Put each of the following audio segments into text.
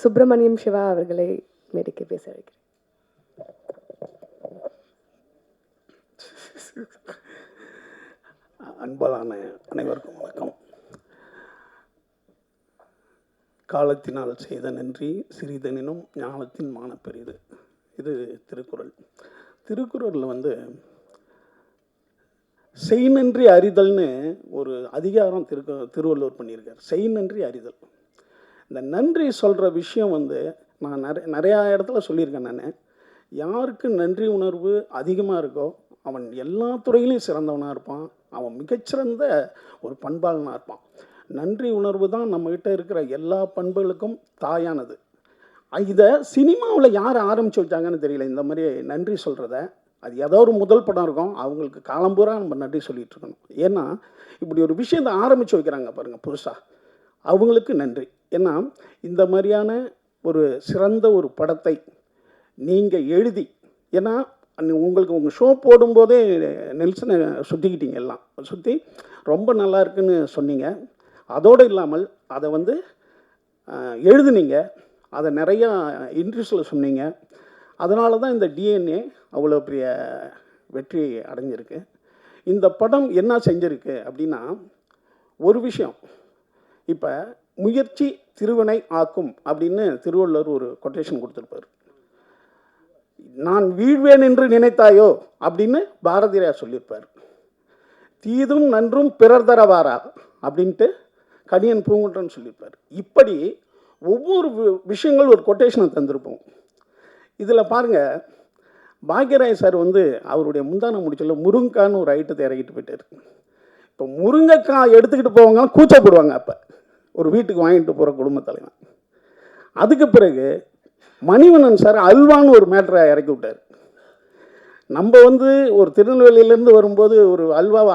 சுப்பிரமணியம் சிவா அவர்களை மேடைக்கு பேச வைக்கிறேன். அன்பான அனைவருக்கும் வணக்கம். காலத்தினால் செய்த நன்றி சிறிதெனினும் ஞானத்தின் மான பெரிது. இது திருக்குறள். திருக்குறளில் செய் நன்றி அறிதல்னு ஒரு அதிகாரம் திருவள்ளுவர் பண்ணியிருக்கார். செய் நன்றி அறிதல். இந்த நன்றி சொல்கிற விஷயம் நான் நிறையா இடத்துல சொல்லியிருக்கேன். நான் யாருக்கு நன்றி உணர்வு அதிகமாக இருக்கோ அவன் எல்லா துறையிலையும் சிறந்தவனாக இருப்பான். அவன் மிகச்சிறந்த ஒரு பண்பாளனாக இருப்பான். நன்றி உணர்வு தான் நம்மகிட்ட இருக்கிற எல்லா பண்புகளுக்கும் தாயானது. இதை சினிமாவில் யார் ஆரம்பித்து வச்சாங்கன்னு தெரியல. இந்த மாதிரி நன்றி சொல்கிறத அது ஏதோ ஒரு முதல் படம் இருக்கும், அவங்களுக்கு காலம்பூரா நம்ம நன்றி சொல்லிகிட்டு இருக்கணும். ஏன்னா இப்படி ஒரு விஷயத்தை ஆரம்பித்து வைக்கிறாங்க பாருங்கள் புதுசாக, அவங்களுக்கு நன்றி. ஏன்னா இந்த மாதிரியான ஒரு சிறந்த ஒரு படத்தை நீங்கள் எழுதி, ஏன்னா உங்களுக்கு உங்கள் ஷோ போடும்போதே நெல்சனை சுற்றிக்கிட்டீங்க, எல்லாம் சுற்றி ரொம்ப நல்லா இருக்குன்னு சொன்னீங்க. அதோடு இல்லாமல் அதை எழுதுனீங்க, அதை நிறையா இன்ட்ரெஸ்டில் சொன்னீங்க. அதனால தான் இந்த டிஎன்ஏ அவ்வளோ பெரிய வெற்றி அடைஞ்சிருக்கு. இந்த படம் என்ன செஞ்சுருக்கு அப்படின்னா, ஒரு விஷயம், இப்போ முயற்சி திருவினை ஆக்கும் அப்படின்னு திருவள்ளுவர் ஒரு கொட்டேஷன் கொடுத்துருப்பார். நான் வீழ்வேன் என்று நினைத்தாயோ அப்படின்னு பாரதியார் சொல்லியிருப்பார். தீதும் நன்றும் பிறர் தரவாரா அப்படின்ட்டு கணியன் பூங்குன்றன் சொல்லியிருப்பார். இப்படி ஒவ்வொரு விஷயங்கள் ஒரு கொட்டேஷனை தந்திருப்போம். இதில் பாருங்கள், பாக்யராஜ் சார் அவருடைய முந்தான முடிச்சல முருங்கைக்கான்னு ஒரு ஐட்டத்தை இறக்கிட்டு போயிட்டார். இப்போ முருங்கைக்காய் எடுத்துக்கிட்டு போவாங்க, கூச்சப்படுவாங்க. அப்போ ஒரு வீட்டுக்கு வாங்கிட்டு போகிற குடும்ப தலைவன். அதுக்கு பிறகு மணிவண்ணன் சார் அல்வான்னு ஒரு மேட்டரை இறக்கி விட்டார். நம்ம ஒரு திருநெல்வேலியிலேருந்து வரும்போது ஒரு அல்வாவை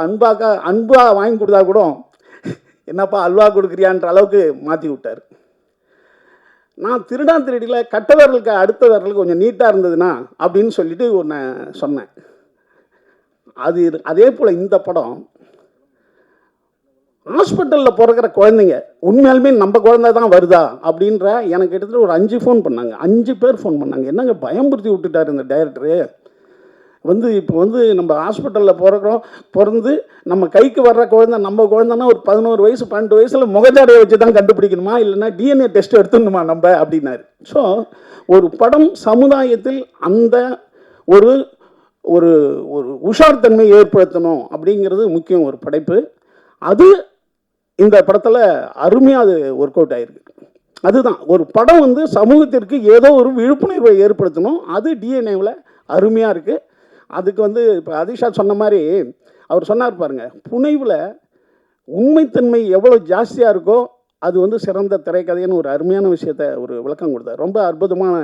அன்பாக வாங்கி கொடுத்தா கூட என்னப்பா அல்வா கொடுக்குறியான்ற அளவுக்கு மாற்றி விட்டார். நான் திருடியில் கட்ட விரலுக்கு அடுத்த விரலுக்கு கொஞ்சம் நீட்டாக இருந்ததுன்னா அப்படின்னு சொல்லிட்டு ஒன்று சொன்னேன். அதே போல் இந்த படம் ஹாஸ்பிட்டலில் பிறக்கிற குழந்தைங்க உண்மையாலுமே நம்ம குழந்தை தான் வருதா அப்படின்ற எனக்கு கிட்டத்தட்ட ஒரு 5 ஃபோன் பண்ணாங்க. 5 பேர் ஃபோன் பண்ணாங்க. என்னங்க பயம்படுத்தி விட்டுட்டார் இந்த டைரக்டரு. இப்போ நம்ம ஹாஸ்பிட்டலில் பிறந்து நம்ம கைக்கு வர்ற குழந்தை நம்ம குழந்தைன்னா ஒரு 11 வயசு 12 வயசில் முகஜாடையை வச்சு தான் கண்டுபிடிக்கணுமா, இல்லைன்னா டிஎன்ஏ டெஸ்ட் எடுத்துடணுமா நம்ம அப்படின்னாரு. ஸோ ஒரு படம் சமுதாயத்தில் அந்த ஒரு ஒரு ஒரு உஷார்த்தன்மை ஏற்படுத்தணும் அப்படிங்கிறது முக்கியம் ஒரு படைப்பு. அது இந்த படத்தில் அருமையாக அது ஒர்க் அவுட் ஆகிருக்கு. அதுதான் ஒரு படம் சமூகத்திற்கு ஏதோ ஒரு விழிப்புணர்வை ஏற்படுத்தணும். அது டிஎன்ஏவில் அருமையாக இருக்குது. அதுக்கு இப்போ அதிஷா சொன்ன மாதிரி அவர் சொன்னார் பாருங்க, புனைவில் உண்மைத்தன்மை எவ்வளோ ஜாஸ்தியாக இருக்கோ அது சிறந்த திரைக்கதைன்னு ஒரு அருமையான விஷயத்தை ஒரு விளக்கம் கொடுத்தார். ரொம்ப அற்புதமான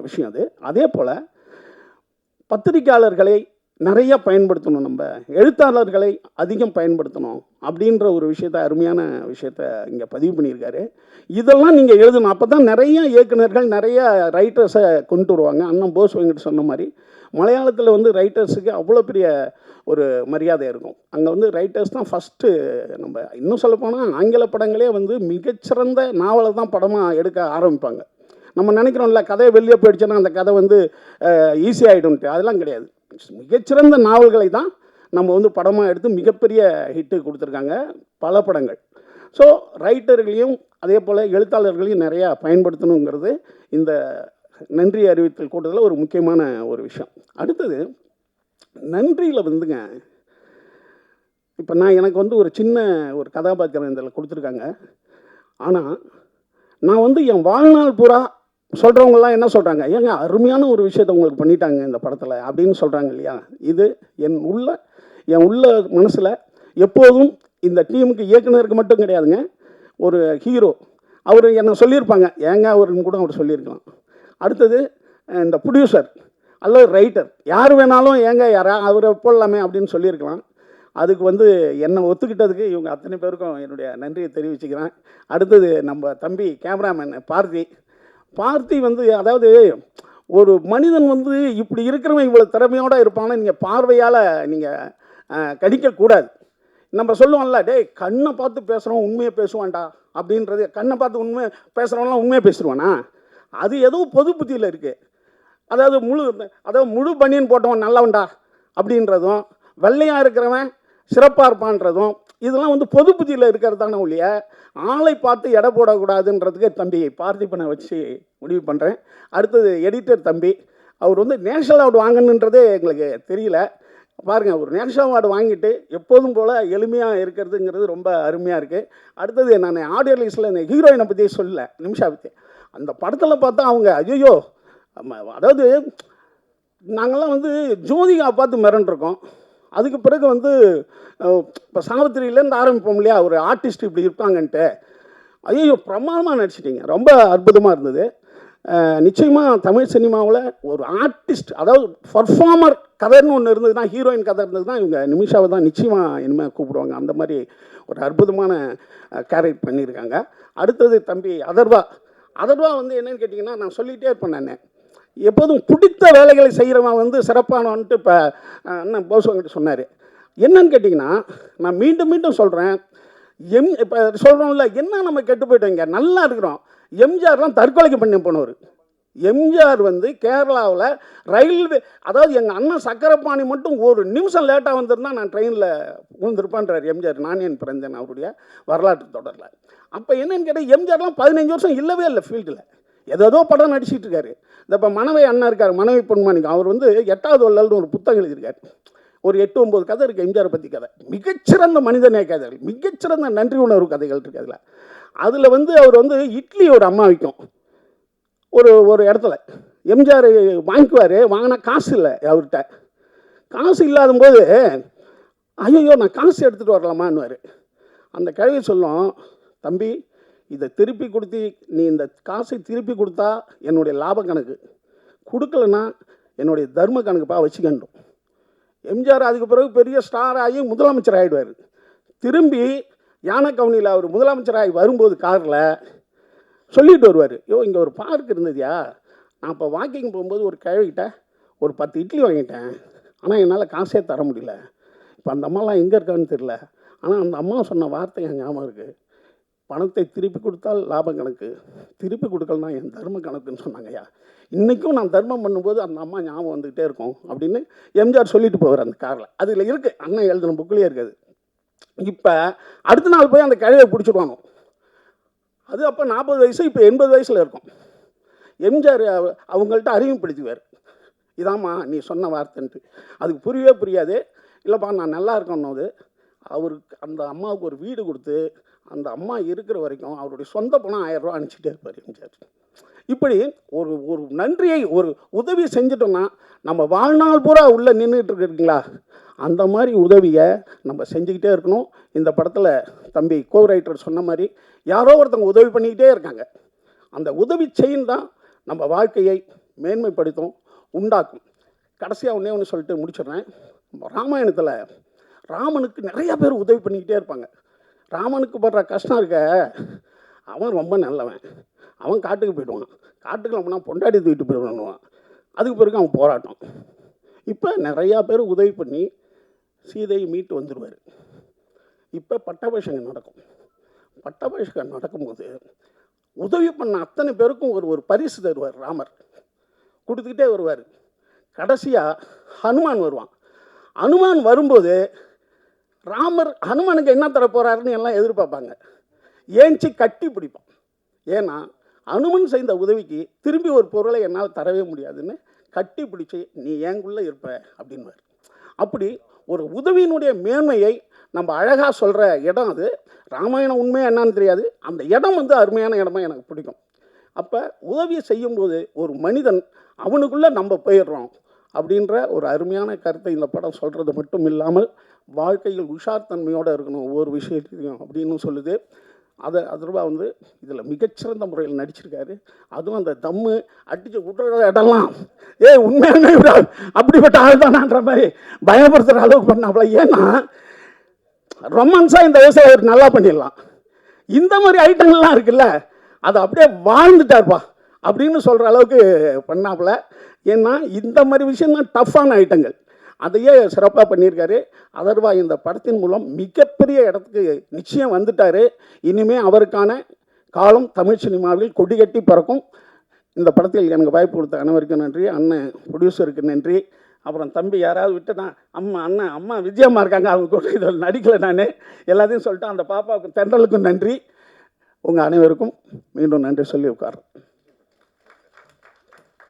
விஷயம் அது. அதே போல் பத்திரிக்கையாளர்களை நிறைய பயன்படுத்தணும், நம்ம எழுத்தாளர்களை அதிகம் பயன்படுத்தணும் அப்படின்ற ஒரு விஷயத்தை அருமையான விஷயத்தை இங்கே பதிவு பண்ணியிருக்காரு. இதெல்லாம் நீங்கள் எழுதணும். அப்போ தான் நிறைய இயக்குநர்கள் நிறைய ரைட்டர்ஸை கொண்டு வருவாங்க. அண்ணன் போஸ் வெங்கட் சொன்ன மாதிரி மலையாளத்தில் ரைட்டர்ஸுக்கு அவ்வளோ பெரிய ஒரு மரியாதை இருக்கும். அங்கே ரைட்டர்ஸ் தான் ஃபஸ்ட்டு. நம்ம இன்னும் சொல்லப்போனால் ஆங்கில படங்களே மிகச்சிறந்த நாவலை தான் படமாக எடுக்க ஆரம்பிப்பாங்க. நம்ம நினைக்கிறோம்ல கதையை வெளியே போயிடுச்சுன்னா அந்த கதை ஈஸியாகிடும்ட்டு. அதெல்லாம் கிடையாது. மிகச்சிறந்த நாவல்களை தான் நம்ம படமாக எடுத்து மிகப்பெரிய ஹிட்டு கொடுத்துருக்காங்க பல படங்கள். ஸோ ரைட்டர்களையும் அதே போல் எழுத்தாளர்களையும் நிறையா பயன்படுத்தணுங்கிறது இந்த நன்றி அறிவித்தல் கூட்டத்தில் ஒரு முக்கியமான ஒரு விஷயம். அடுத்தது நன்றியில் இப்போ எனக்கு ஒரு சின்ன ஒரு கதாபாத்திரம் இதில் கொடுத்துருக்காங்க. ஆனால் நான் என் வாழ்நாள் பூரா சொல்கிறவங்களாம் என்ன சொல்கிறாங்க, ஏங்க அருமையான ஒரு விஷயத்தை உங்களுக்கு பண்ணிட்டாங்க இந்த படத்தில் அப்படின்னு சொல்கிறாங்க இல்லையா. இது என் உள்ள மனசில் எப்போதும் இந்த டீமுக்கு இயக்குனருக்கு மட்டும் கிடையாதுங்க. ஒரு ஹீரோ அவர் என்ன சொல்லியிருப்பாங்க, ஏங்க அவருன்னு கூட அவர் சொல்லியிருக்கலாம். அடுத்தது இந்த ப்ரொடியூசர் அல்லது ரைட்டர் யார் வேணாலும் ஏங்க அவரை போடலாமே அப்படின்னு சொல்லியிருக்கலாம். அதுக்கு என்னை ஒத்துக்கிட்டதுக்கு இவங்க அத்தனை பேருக்கும் என்னுடைய நன்றியை தெரிவிச்சுக்கிறேன். அடுத்தது நம்ம தம்பி கேமராமேன் பார்த்தி அதாவது ஒரு மனிதன் இப்படி இருக்கிறவன் இவ்வளோ திறமையோடு இருப்பான்னு நீங்கள் பார்வையால் நீங்கள் கணிக்கக்கூடாது. நம்ம சொல்லுவோம்ல, டேய் கண்ணை பார்த்து பேசுகிறோம் உண்மையை பேசுவான்டா அப்படின்றது. கண்ணை பார்த்து உண்மையை பேசுகிறவங்களாம் உண்மையை பேசுவானா? அது ஏதோ பொது புத்தியில் இருக்குது. அதாவது முழு பனியன் போட்டவன் நல்லவன்டா அப்படின்றதும், வெள்ளையாக இருக்கிறவன் சிறப்பாக இருப்பான்றதும், இதெல்லாம் வந்து பொது புத்தியில் இருக்கிறது தானே ஒழிய ஆளை பார்த்து எடை போடக்கூடாதுன்றதுக்கு தம்பி பார்த்திபனை வச்சு முடிவு பண்ணுறேன். அடுத்தது எடிட்டர் தம்பி, அவர் வந்து நேஷனல் அவார்டு வாங்கணுன்றதே எங்களுக்கு தெரியல. பாருங்கள், ஒரு நேஷனல் அவார்டு வாங்கிட்டு எப்போதும் போல் எளிமையாக இருக்கிறதுங்கிறது ரொம்ப அருமையாக இருக்குது. அடுத்தது நான் ஆடியோ லிஸ்ட்டில் இந்த ஹீரோயினை பற்றி சொல்லலை, நிமிஷா பற்றி. அந்த படத்தில் பார்த்தா அவங்க ஐயோ, அதாவது நாங்கள்லாம் வந்து ஜோதிகா பார்த்து மிரண்டிருக்கோம். அதுக்கு பிறகு வந்து இப்போ சாவித்திரியிலேருந்து ஆரம்பிப்போம் இல்லையா, ஒரு ஆர்டிஸ்ட் இப்படி இருப்பாங்கன்ட்டு. ஐயோ பிரமாதமாக நடிச்சிட்டிங்க, ரொம்ப அற்புதமாக இருந்தது. நிச்சயமாக தமிழ் சினிமாவில் ஒரு ஆர்டிஸ்ட், அதாவது பர்ஃபார்மர் கதைன்னு ஒன்று இருந்ததுன்னா, ஹீரோயின் கதை இருந்ததுன்னா இவங்க நிமிஷாவை தான் நிச்சயமாக இனிமேல் கூப்பிடுவாங்க. அந்த மாதிரி ஒரு அற்புதமான கேரக்டர் பண்ணியிருக்காங்க. அடுத்தது தம்பி அதர்வா வந்து என்னென்னு கேட்டிங்கன்னா, நான் சொல்லிகிட்டே இருப்பேன். நான் எப்போதும் பிடித்த வேலைகளை செய்கிறவன் வந்து சிறப்பானவன்ட்டு இப்போ அண்ணன் போஸ்வங்கிட்ட சொன்னார். என்னன்னு கேட்டிங்கன்னா, நான் மீண்டும் மீண்டும் சொல்கிறேன், இப்போ சொல்கிறோம்ல, என்ன நம்ம கெட்டு போயிட்டோங்க, நல்லா இருக்கிறோம். எம்ஜிஆர்லாம் தற்கொலைக்கு பண்ணி போனவர். எம்ஜிஆர் வந்து கேரளாவில் ரயில்வே, அதாவது எங்கள் அண்ணன் சக்கரபாணி மட்டும் ஒரு நிமிஷம் லேட்டாக வந்திருந்தா நான் ட்ரெயினில் விழுந்திருப்பான்றார் எம்ஜிஆர். நானே என் பிறந்தேன் அவருடைய வரலாற்று தொடரில். அப்போ என்னன்னு கேட்டால், எம்ஜிஆர்லாம் 15 வருஷம் இல்லவே இல்லை ஃபீல்டில், ஏதோ படம் நடிச்சிட்டு இருக்காரு. இந்த இப்போ மனைவி அண்ணன் இருக்கார், மனைவி பொன்மாணிக்கம், அவர் வந்து 8வது வள்ளல்னு ஒரு புத்தகம் எழுதியிருக்காரு. ஒரு 8-9 கதை இருக்குது எம்ஜிஆரை பற்றி கதை. மிகச்சிறந்த மனிதநேய கதைகள், மிகச்சிறந்த நன்றி உணர்வு கதைகள் இருக்குது அதில். அதில் வந்து அவர் வந்து இட்லி ஒரு அம்மா விற்கும் ஒரு இடத்துல. எம்ஜிஆர் வாங்கிக்குவார், வாங்கினா காசு இல்லை அவர்கிட்ட. காசு இல்லாத போது ஐயோ நான் காசு எடுத்துகிட்டு வரலாமான்னுவார். அந்த கிழவி சொல்லும், தம்பி இதை திருப்பி கொடுத்து, நீ இந்த காசை திருப்பி கொடுத்தா என்னுடைய லாப கணக்கு, கொடுக்கலன்னா என்னுடைய தர்ம கணக்குப்பா வச்சுக்கணும். எம்ஜிஆர் அதுக்கு பிறகு பெரிய ஸ்டார் ஆகி முதலமைச்சர் ஆகிடுவார். திரும்பி யானை கவுனியில் அவர் முதலமைச்சராகி வரும்போது காரில் சொல்லிட்டு வருவார், இங்கே ஒரு பார்க் இருந்ததுயா, நான் இப்போ வாக்கிங் போகும்போது ஒரு கிழவிக்கிட்ட ஒரு 10 இட்லி வாங்கிட்டேன், ஆனால் என்னால் காசே தர முடியல. இப்போ அந்த அம்மாலாம் எங்கே இருக்கான்னு தெரியல, ஆனால் அந்த அம்மா சொன்ன வார்த்தை என் ஞாபகம் இருக்குது, பணத்தை திருப்பி கொடுத்தால் லாபம் கணக்கு, திருப்பி கொடுக்கலனா என் தர்ம கணக்குன்னு சொன்னாங்கய்யா. இன்றைக்கும் நான் தர்மம் பண்ணும்போது அந்த அம்மா ஞாபகம் வந்துக்கிட்டே இருக்கும் அப்படின்னு எம்ஜிஆர் சொல்லிட்டு போவார் அந்த காரில். அதில் இருக்குது, அண்ணன் எழுதின புக்கிலே இருக்குது. இப்போ அடுத்த நாள் போய் அந்த கிழவியை பிடிச்சிடுவானோ, அது அப்போ 40 வயசு, இப்போ 80 வயசில் இருக்கும். எம்ஜிஆர் அவங்கள்ட்ட அறிமுகப்படுத்துவார், இதாம்மா நீ சொன்ன வார்த்தைன்ட்டு. அதுக்கு புரியவே புரியாது. இல்லைப்பா நான் நல்லா இருக்கணும்போது அவருக்கு அந்த அம்மாவுக்கு ஒரு வீடு கொடுத்து அந்த அம்மா இருக்கிற வரைக்கும் அவருடைய சொந்த பணம் 1000 ரூபா அனுப்பிச்சிட்டே இருப்பார் எம்ஜிஆர். இப்படி ஒரு ஒரு நன்றியை, ஒரு உதவி செஞ்சிட்டோம்னா நம்ம வாழ்நாள் பூரா உள்ளே நின்றுட்டு இருக்குங்களா, அந்த மாதிரி உதவியை நம்ம செஞ்சுக்கிட்டே இருக்கணும். இந்த படத்தில் தம்பி கோ ரைட்டர் சொன்ன மாதிரி யாரோ ஒருத்தவங்க உதவி பண்ணிக்கிட்டே இருக்காங்க. அந்த உதவி செயின் தான் நம்ம வாழ்க்கையை மேன்மைப்படுத்தும், உண்டாக்கும். கடைசியாக ஒன்று சொல்லிட்டு முடிச்சிடுறேன். ராமாயணத்தில் ராமனுக்கு நிறையா பேர் உதவி பண்ணிக்கிட்டே இருப்பாங்க. ராமனுக்கு படுற கஷ்டம் இருக்க, அவன் ரொம்ப நல்லவன், அவன் காட்டுக்கு போயிடுவான், காட்டுக்கு நம்மனா பொண்டாட்டி தூக்கிட்டு போயிடுவான், அதுக்கு பிறகு அவன் போராட்டம். இப்போ நிறையா பேர் உதவி பண்ணி சீதையை மீட்டு வந்துடுவார். இப்போ பட்டாபிஷேகம் நடக்கும். பட்டாபிஷேகம் நடக்கும்போது உதவி பண்ண அத்தனை பேருக்கும் ஒரு பரிசு தருவார் ராமர், கொடுத்துக்கிட்டே வருவார். கடைசியாக ஹனுமான் வருவான். ஹனுமான் வரும்போது ஹனுமானுக்கு என்ன தர போகிறாருன்னு எல்லாம் எதிர்பார்ப்பாங்க. ஏஞ்சி கட்டி பிடிப்பான். ஏன்னா ஹனுமன் செய்த உதவிக்கு திரும்பி ஒரு பொருளை என்னால் தரவே முடியாதுன்னு கட்டி பிடிச்சி நீ ஏங்குள்ளே இருப்ப அப்படின்வார். அப்படி ஒரு உதவியினுடைய மேன்மையை நம்ம அழகாக சொல்கிற இடம் அது. ராமாயணம் உண்மையாக என்னன்னு தெரியாது, அந்த இடம் வந்து அருமையான இடமா எனக்கு பிடிக்கும். அப்போ உதவியை செய்யும்போது ஒரு மனிதன் அவனுக்குள்ளே நம்ம போயிடுறோம் அப்படின்ற ஒரு அருமையான கருத்தை இந்த படம் சொல்கிறது மட்டும் இல்லாமல் வாழ்க்கையில் உஷார் தன்மையோடு இருக்கணும் ஒவ்வொரு விஷயத்தையும் அப்படின்னு சொல்லுது. அதுவா வந்து இதில் மிகச்சிறந்த முறையில் நடிச்சிருக்காரு. அதுவும் அந்த தம்மு அடித்து விட்டுற இடம்லாம் உண்மையான அப்படிப்பட்ட ஆள் தானான்ற மாதிரி பயப்படுத்துகிற அளவுக்கு பண்ணாப்புல. ஏன்னா ரொமான்ஸாக இந்த வயசில் அவர் நல்லா பண்ணிடலாம். இந்த மாதிரி ஐட்டங்கள்லாம் இருக்குல்ல, அதை அப்படியே வாழ்ந்துட்டார்ப்பா அப்படின்னு சொல்கிற அளவுக்கு பண்ணாப்புல. ஏன்னா இந்த மாதிரி விஷயம்தான் டஃப்பான ஐட்டங்கள், அதையே சிறப்பாக பண்ணியிருக்காரு. அதர்வா இந்த படத்தின் மூலம் மிகப்பெரிய இடத்துக்கு நிச்சயம் வந்துட்டார். இனிமேல் அவருக்கான காலம் தமிழ் சினிமாவில் கொடிகட்டி பறக்கும். இந்த படத்தில் எனக்கு வாய்ப்பு கொடுத்த அனைவருக்கும் நன்றி. அண்ணன் ப்ரொடியூசருக்கு நன்றி. அப்புறம் தம்பி யாராவது விட்டுனா அம்மா விஜயம்மா இருக்காங்க, அவங்க கூட இதில் நடிக்கலை. நான் எல்லாத்தையும் சொல்லிட்டு அந்த பாப்பாவுக்கும் தென்றலுக்கும் நன்றி. உங்கள் அனைவருக்கும் மீண்டும் நன்றி சொல்லி உட்கார்றேன்.